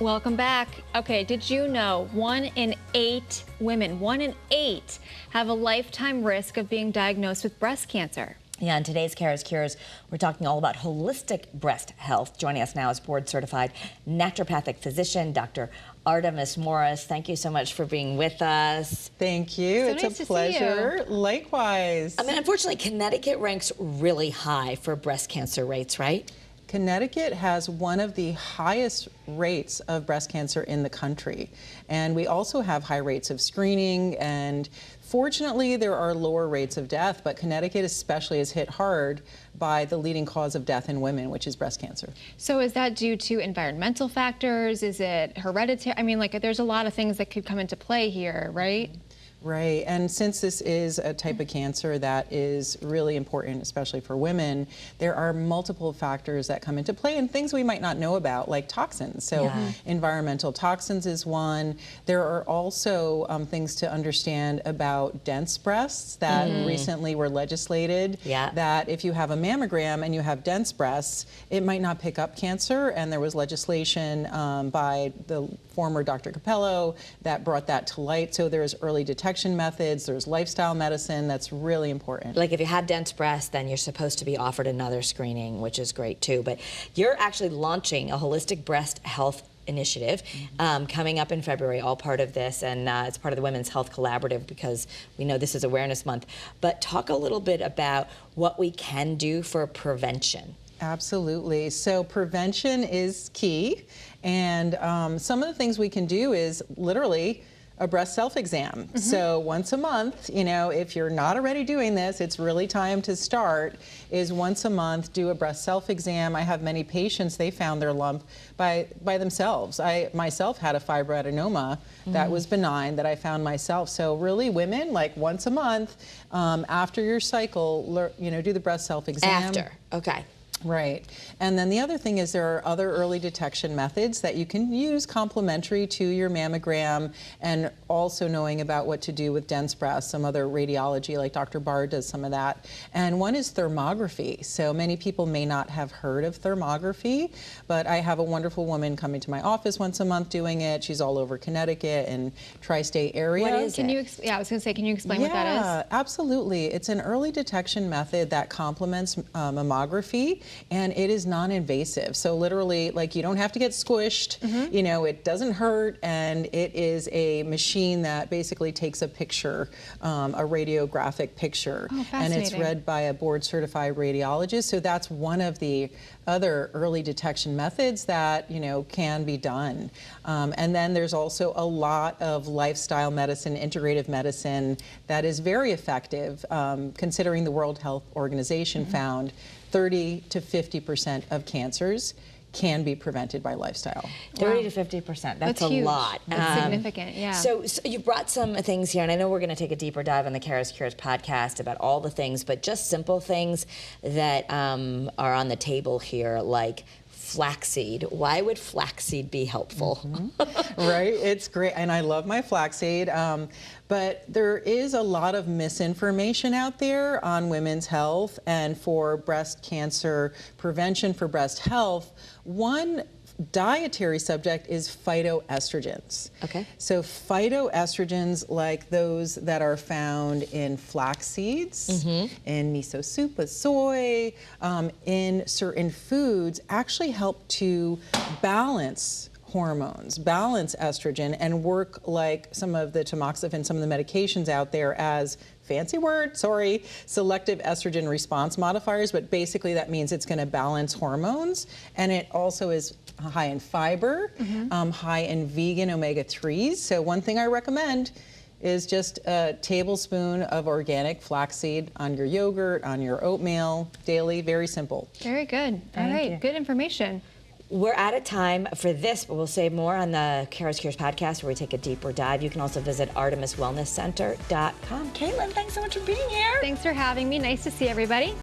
Welcome back. Okay, did you know 1 in 8 women, 1 in 8, have a lifetime risk of being diagnosed with breast cancer? Yeah, in today's Kara's Cures, we're talking all about holistic breast health. Joining us now is board-certified naturopathic physician, Dr. Artemis Morris. Thank you so much for being with us. Thank you. So it's nice a to see you. pleasure. Likewise. I mean, unfortunately, Connecticut ranks really high for breast cancer rates, right? Connecticut has one of the highest rates of breast cancer in the country. And we also have high rates of screening, and fortunately there are lower rates of death, but Connecticut especially is hit hard by the leading cause of death in women, which is breast cancer. So is that due to environmental factors? Is it hereditary? I mean, like, there's a lot of things that could come into play here, right? Right, and since this is a type of cancer that is really important, especially for women, there are multiple factors that come into play and things we might not know about, like toxins. So environmental toxins is one. There are also things to understand about dense breasts that recently were legislated, that if you have a mammogram and you have dense breasts, it might not pick up cancer, and there was legislation by the former Dr. Capello that brought that to light. So there's early detection methods, there's lifestyle medicine that's really important. Like if you have dense breasts, then you're supposed to be offered another screening, which is great too. But you're actually launching a holistic breast health initiative coming up in February, all part of this, and it's part of the Women's Health Collaborative because we know this is Awareness Month. But talk a little bit about what we can do for prevention. Absolutely. So prevention is key, and some of the things we can do is literally a breast self-exam. So once a month, you know, if you're not already doing this, it's really time to start, is once a month do a breast self-exam. I have many patients, they found their lump by themselves. I myself had a fibroadenoma that was benign that I found myself. So really women, like once a month, after your cycle, you know, do the breast self-exam. After, okay. Right. And then the other thing is there are other early detection methods that you can use complementary to your mammogram, and also knowing about what to do with dense breasts, some other radiology, like Dr. Barr does some of that. And one is thermography. So many people may not have heard of thermography, but I have a wonderful woman coming to my office once a month doing it. She's all over Connecticut and tri-state area. What is it? Yeah, I was going to say, can you explain what that is? Yeah, absolutely. It's an early detection method that complements mammography, and it is non-invasive. So literally, like, you don't have to get squished, you know, it doesn't hurt, and it is a machine that basically takes a picture, a radiographic picture. Oh, and it's fascinating. read by a board-certified radiologist. So that's one of the other early detection methods that, you know, can be done. And then there's also a lot of lifestyle medicine, integrative medicine that is very effective, considering the World Health Organization found 30 to 50% of cancers can be prevented by lifestyle. 30 to 50%, that's a huge. lot. That's significant, yeah. So you brought some things here, and I know we're going to take a deeper dive on the Kara's Cures podcast about all the things, but just simple things that are on the table here, like flaxseed. Why would flaxseed be helpful? Right, it's great, and I love my flaxseed. But there is a lot of misinformation out there on women's health and for breast cancer prevention, for breast health. One dietary subject is phytoestrogens. Okay. So phytoestrogens, like those that are found in flax seeds, in miso soup with soy, in certain foods, actually help to balance hormones, balance estrogen, and work like some of the tamoxifen, some of the medications out there as, fancy word, sorry, selective estrogen response modifiers, but basically that means it's going to balance hormones, and it also is high in fiber, high in vegan omega-3s. So one thing I recommend is just a tablespoon of organic flaxseed on your yogurt, on your oatmeal, daily, very simple. Very good. All right, good information. We're out of time for this, but we'll say more on the Kara's Cures podcast where we take a deeper dive. You can also visit ArtemisWellnessCenter.com. Caitlin, thanks so much for being here. Thanks for having me. Nice to see everybody.